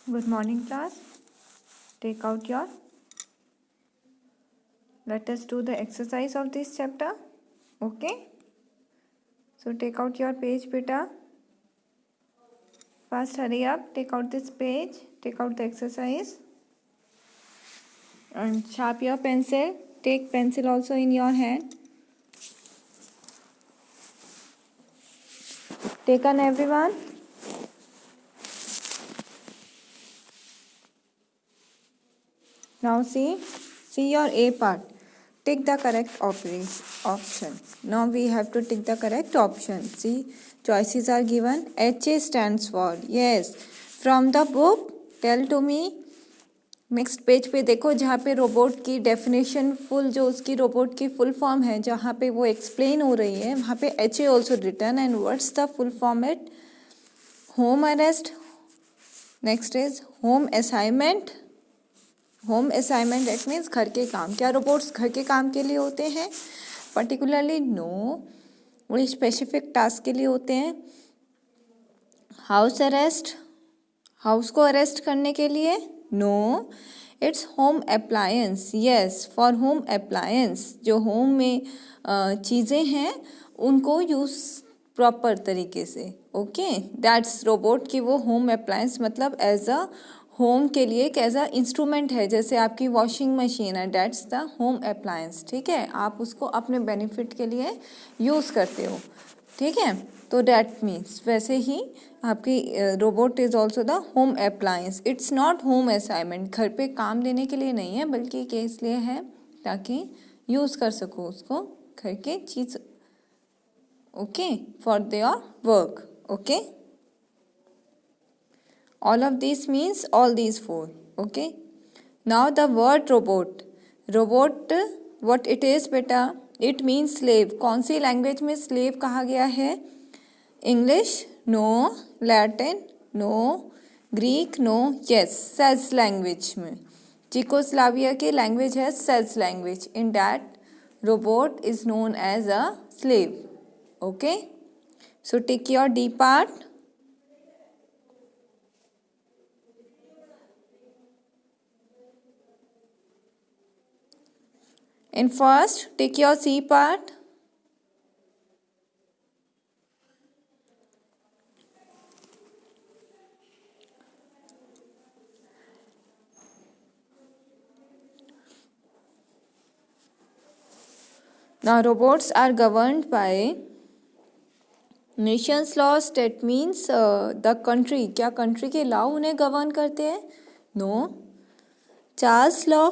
Good morning, class. Take out your. Let us do the exercise of this chapter. Okay. So take out your page, beta. Fast, hurry up. Take out this page. Take out the exercise. And sharp your pencil. Take pencil also in your hand. Taken, everyone. Now see your A part. Tick the correct option. Now we have to tick the correct option. See, choices are given. HA stands for. Yes. From the book, tell to me. Next page पे देखो जहाँ पे robot की definition full जो उसकी robot की full form है जहाँ पे वो एक्सप्लेन हो रही है वहाँ पे HA also written and what's the full format home arrest next is home assignment that means घर के काम क्या रोबोट्स घर के काम के लिए होते हैं पर्टिकुलरली नो वो स्पेसिफिक टास्क के लिए होते हैं हाउस अरेस्ट हाउस को अरेस्ट करने के लिए no it's home appliance yes for home appliance जो होम में चीज़ें हैं उनको यूज़ प्रॉपर तरीके से ओके दैट्स रोबोट की वो होम अप्लायंस मतलब एज अ होम के लिए एक एज अ इंस्ट्रूमेंट है जैसे आपकी वॉशिंग मशीन है दैट्स द होम अप्लायंस ठीक है आप उसको अपने बेनिफिट के लिए यूज़ करते हो ठीक है तो डैट मीन्स वैसे ही आपकी robot is also the home appliance it's not home assignment घर पे काम देने के लिए नहीं है बल्कि के इसलिए है ताकि यूज़ कर सको उसको घर के चीज़ okay for their work okay all of these means all these four okay now the word robot what it is beta it means slave कौन सी लैंग्वेज में slave कहा गया है English no Latin no Greek no yes Czech language में Czechoslovakia की language है Czech language in that robot is known as a slave okay so take your D part in first take your C part now robots are governed by nations laws that means the country क्या country के law उन्हें govern करते हैं no Charles law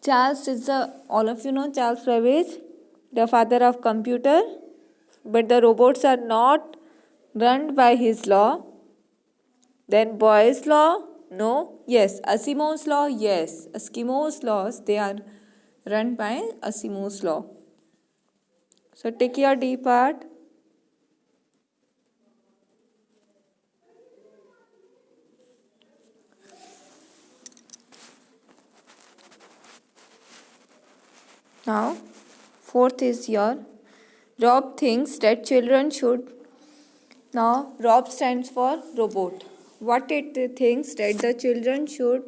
Charles is the all of you know Charles Babbage the father of computer but the robots are not run by his law then Boyle's law no yes Asimov's law yes Eskimo's laws they are run by Asimov's law so take your D part now fourth is your Rob thinks that children should now Rob stands for robot what it thinks that the children should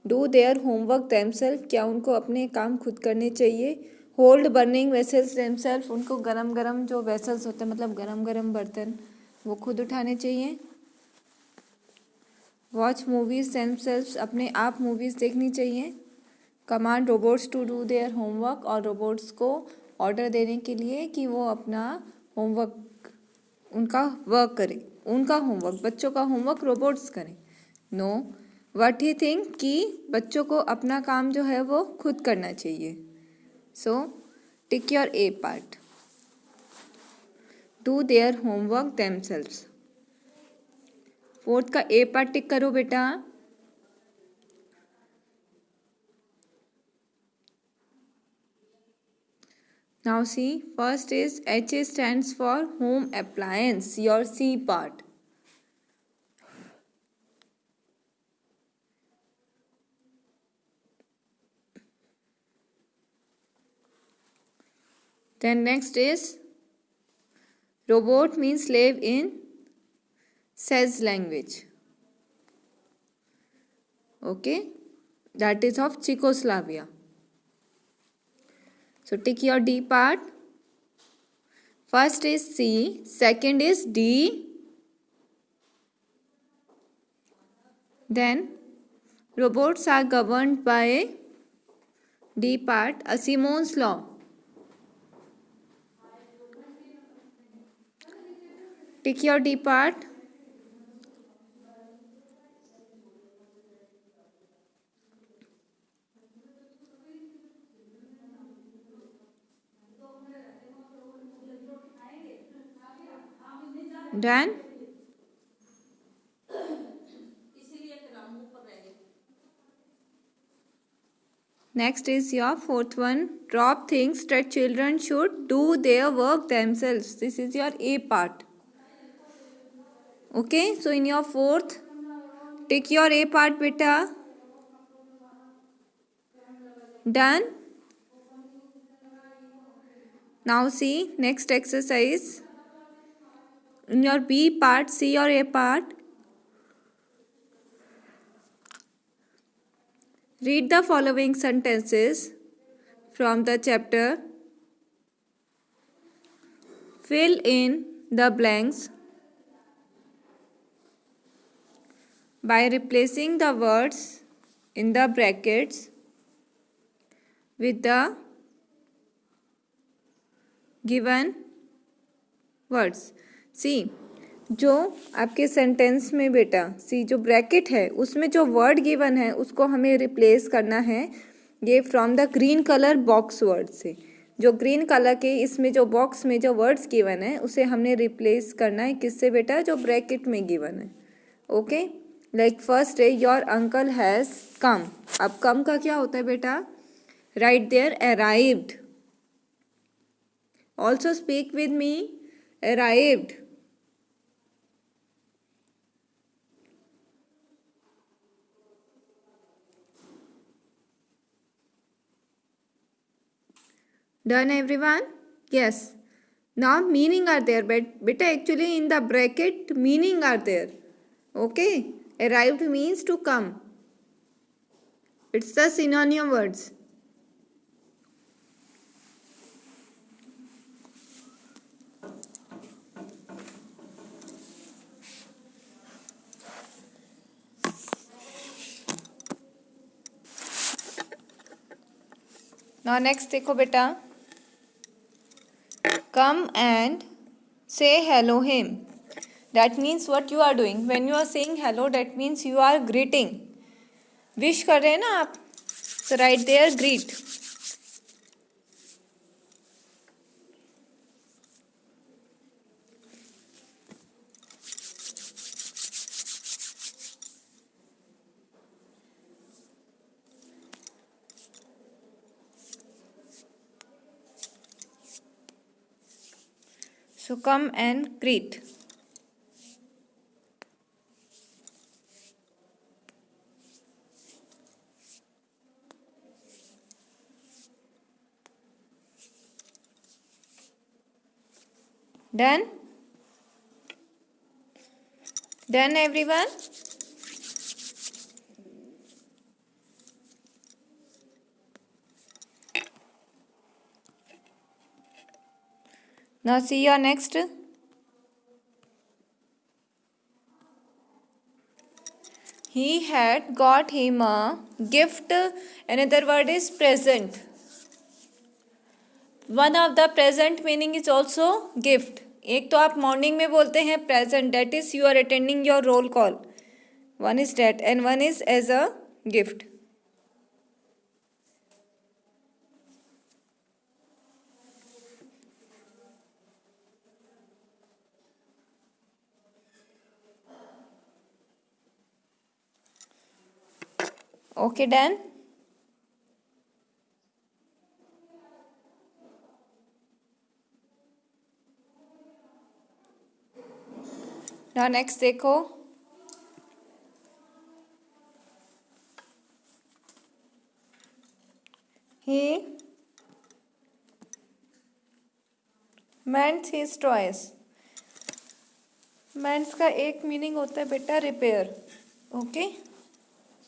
do their homework themselves क्या उनको अपने काम खुद करने चाहिए hold burning vessels themselves उनको गरम गरम जो वेसल्स होते हैं मतलब गरम गरम बर्तन वो खुद उठाने चाहिए वॉच मूवीज themselves अपने आप मूवीज़ देखनी चाहिए command robots to do their homework और रोबोट्स को ऑर्डर देने के लिए कि वो अपना होमवर्क उनका वर्क करें उनका होमवर्क बच्चों का होमवर्क रोबोट्स करें नो व्हाट ही थिंक कि बच्चों को अपना काम जो है वो खुद करना चाहिए so tick your A part do their homework themselves fourth का ए पार्ट टिक करो बेटा Now see, first is HA stands for home appliance, your C part. Then next is robot means slave in says language. Okay, that is of Czechoslovakia. So take your D part. First is C, second is D. Then robots are governed by D part, Asimov's law. Take your D part. Done. Next is your fourth one. Rob thinks that children should do their work themselves. This is your A part. Okay, so in your fourth, take your A part, beta. Done. Now see, next exercise. In your B part, see your A part. Read the following sentences from the chapter. Fill in the blanks by replacing the words in the brackets with the given words. See, जो आपके sentence में बेटा सी जो bracket है उसमें जो word given है उसको हमें रिप्लेस करना है ये from the green colour box word से. जो ग्रीन कलर के इसमें जो बॉक्स में जो वर्ड्स गिवन है उसे हमने रिप्लेस करना है किससे बेटा, जो ब्रैकेट में गिवन है. ओके, लाइक फर्स्ट है योर अंकल हैज़ कम. अब कम का क्या होता है बेटा, right there arrived. Also speak with me, arrived. Done everyone? Yes. Now meaning are there, but beta actually in the bracket meaning are there. Okay. Arrived means to come. It's the synonym words. Now next देखो बेटा. Come and say hello him. That means what you are doing. When you are saying hello, that means you are greeting. Wish कर रहे हैं ना आप, so right there greet. So come and greet. Done? Done everyone? Now see your next. He had got him a gift. Another word is present. One of the present meaning is also gift. एक तो आप morning में बोलते हैं present, that is you are attending your roll call. One is date and one is as a gift. Okay, done? Now next देखो. He mends his toys. Mends का एक meaning होता है बेटा रिपेयर. ओके,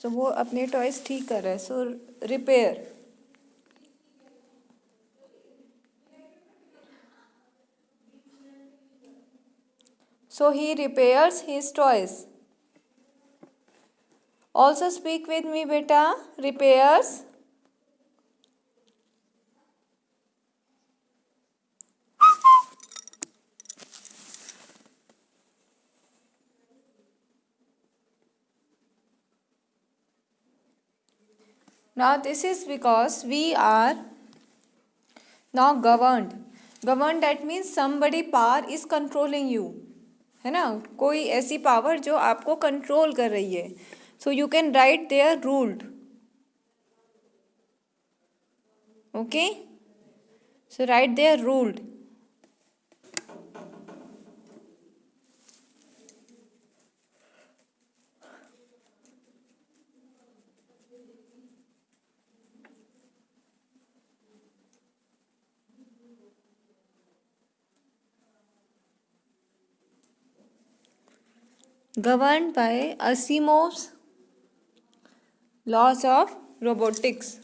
सो वो अपने टॉयज ठीक कर रहा है, सो repair. So he repairs his toys. Also speak with me beta. Repairs. Now this is because we are now governed. Governed that means somebody power is controlling you. है ना, कोई ऐसी पावर जो आपको कंट्रोल कर रही है. So you can write there ruled. Okay. So write there ruled. Governed by Asimov's laws of robotics.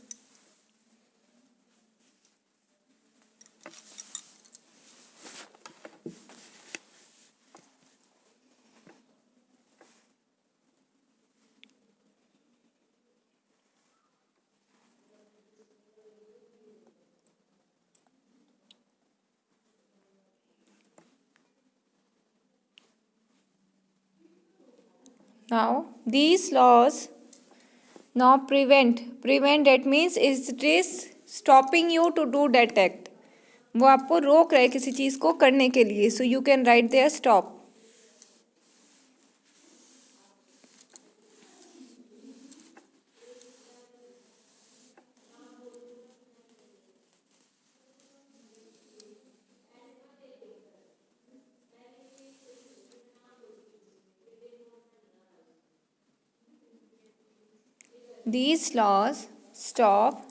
Now these laws now prevent that means it is stopping you to do that act. वो आपको रोक रहा है किसी चीज़ को करने के लिए. So you can write there stop. These laws stop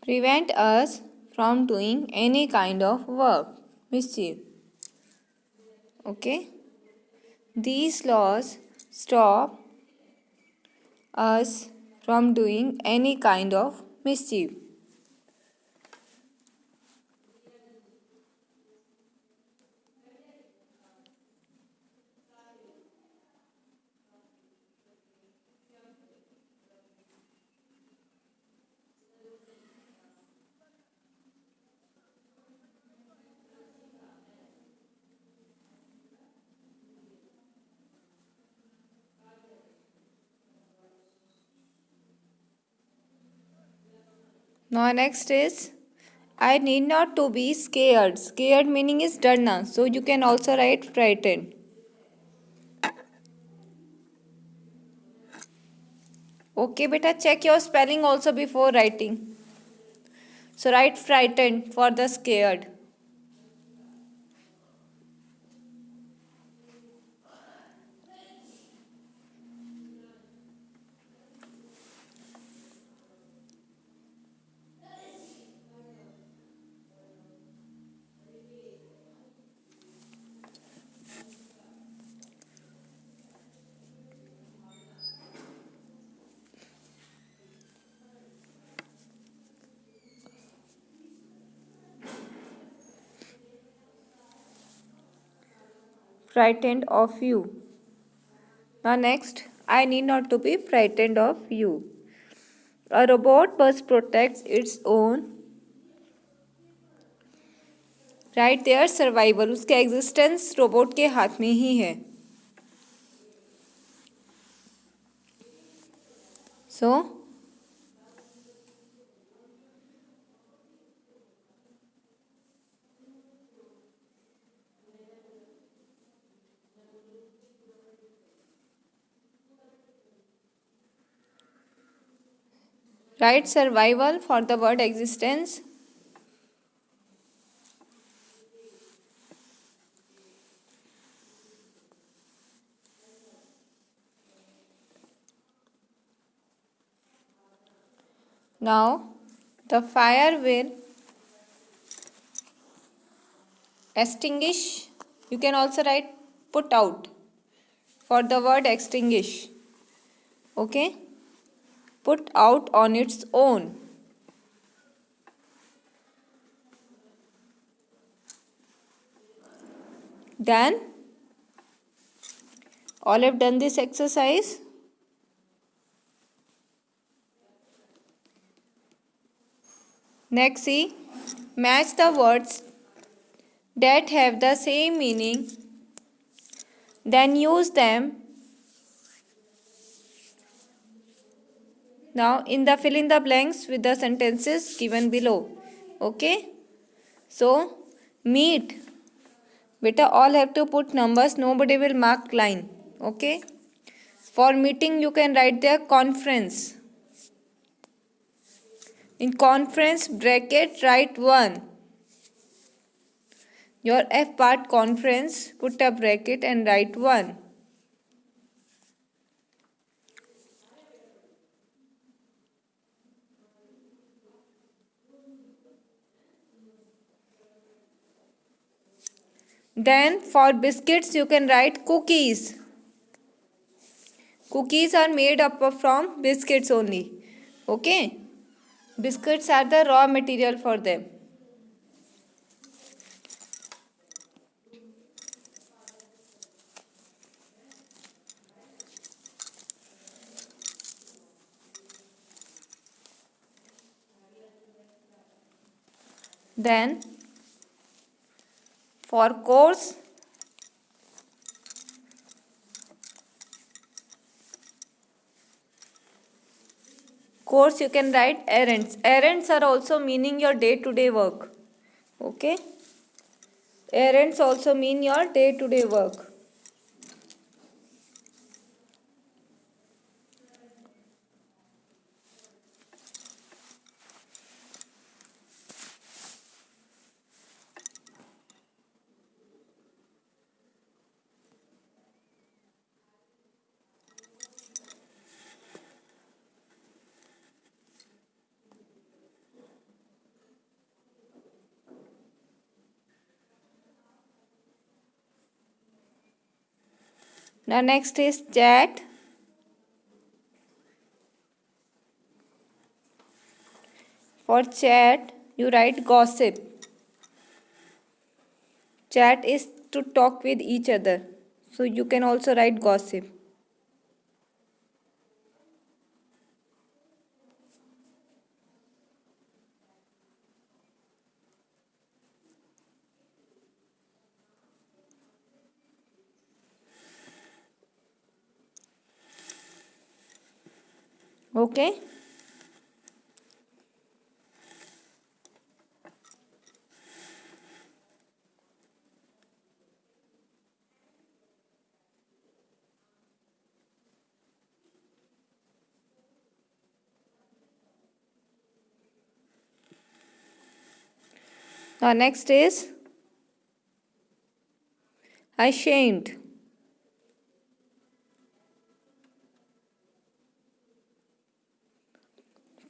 prevent us from doing any kind of work, mischief. Okay. These laws stop us from doing any kind of mischief. Now next is I need not to be scared. Scared meaning is डरना. So you can also write frightened. Okay beta, check your spelling also before writing. So write frightened for the scared. Frightened of you. Now next, I need not to be frightened of you. A robot must protect its own. Right there survival. उसके existence robot के हाथ में ही है. So write survival for the word existence. Now the fire will extinguish. You can also write put out for the word extinguish. Okay, put out on its own. Then all have done this exercise. Next, see, match the words that have the same meaning, then use them. Now in the fill in the blanks with the sentences given below. Okay, so meet, beta all have to put numbers, nobody will mark line. Okay, for meeting you can write there conference. In conference bracket write 1. Your F part conference, put a bracket and write 1. Then for biscuits you can write cookies. Cookies are made up from biscuits only. Okay, biscuits are the raw material for them. Then for course, you can write errands. Errands are also meaning your day-to-day work. Okay, errands also mean your day-to-day work. Now next is chat. For chat you write gossip. Chat is to talk with each other, so you can also write gossip. Okay, now next is ashamed.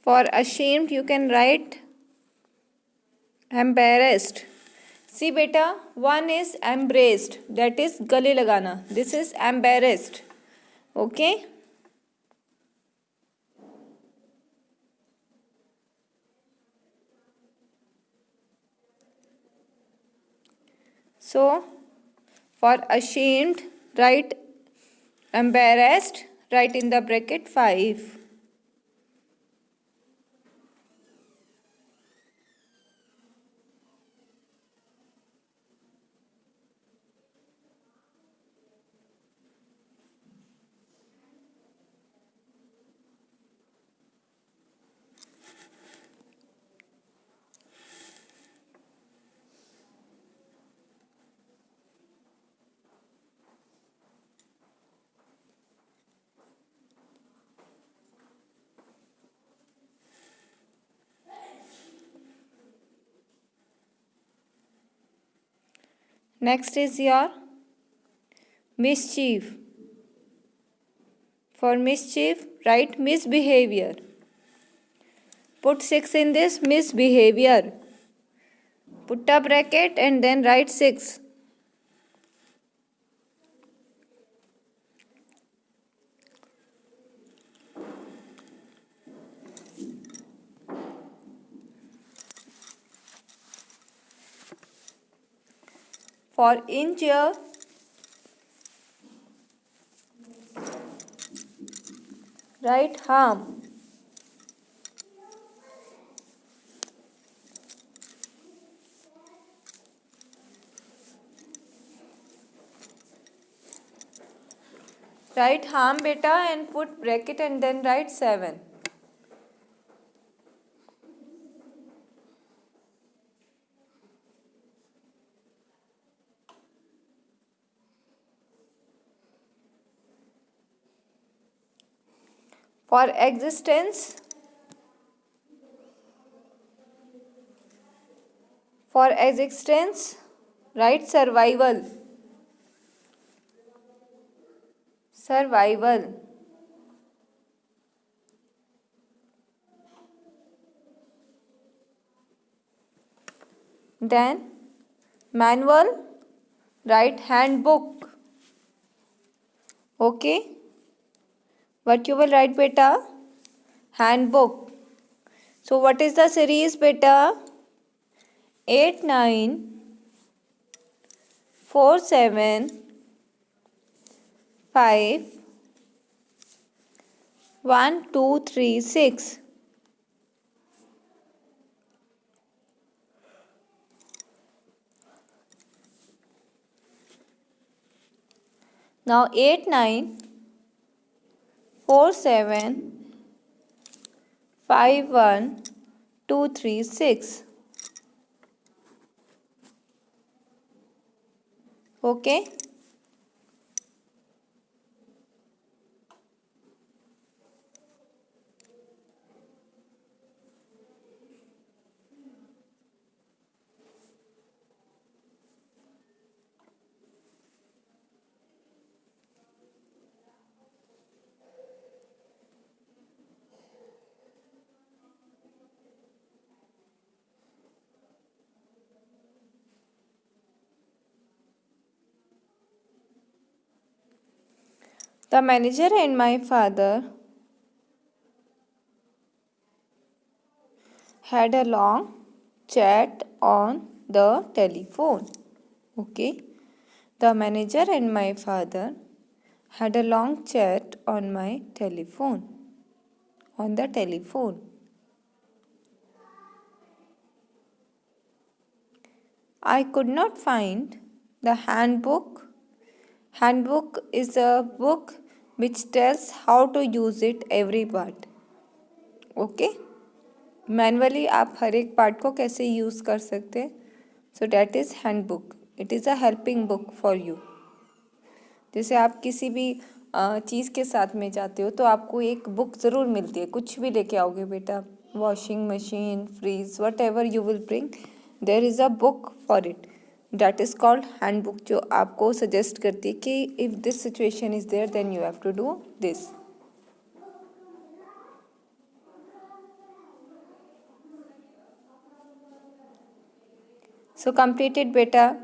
For ashamed you can write embarrassed. See beta, one is embraced, that is gale lagana. This is embarrassed. Okay, so for ashamed write embarrassed, write in the bracket 5. Next is your mischief. For mischief write misbehavior. Put 6 in this misbehavior. Put a bracket and then write 6. For injure, write harm. Write harm beta and put bracket and then write 7. For existence, write survival. Survival. Then manual, write handbook. Okay. What you will write beta? Handbook. So what is the series beta? 8, 9, 4, 7, 5, 1, 2, 3, 6. Now 8, 9, 4, 7, 5, 1, 2, 3, 6. Okay. The manager and my father had a long chat on the telephone. Okay. The manager and my father had a long chat on the telephone. I could not find the handbook. Handbook is a book which tells how to use it every part. Okay. Manually आप हर एक part को कैसे use कर सकते हैं. So that is handbook. It is a helping book for you. जैसे आप किसी भी चीज़ के साथ में जाते हो तो आपको एक बुक ज़रूर मिलती है. कुछ भी लेके आओगे बेटा, washing machine, fridge, whatever you will bring, there is a book for it. That is called handbook, जो आपको सजेस्ट करती है कि if this situation is there then you have to do this. So complete it beta.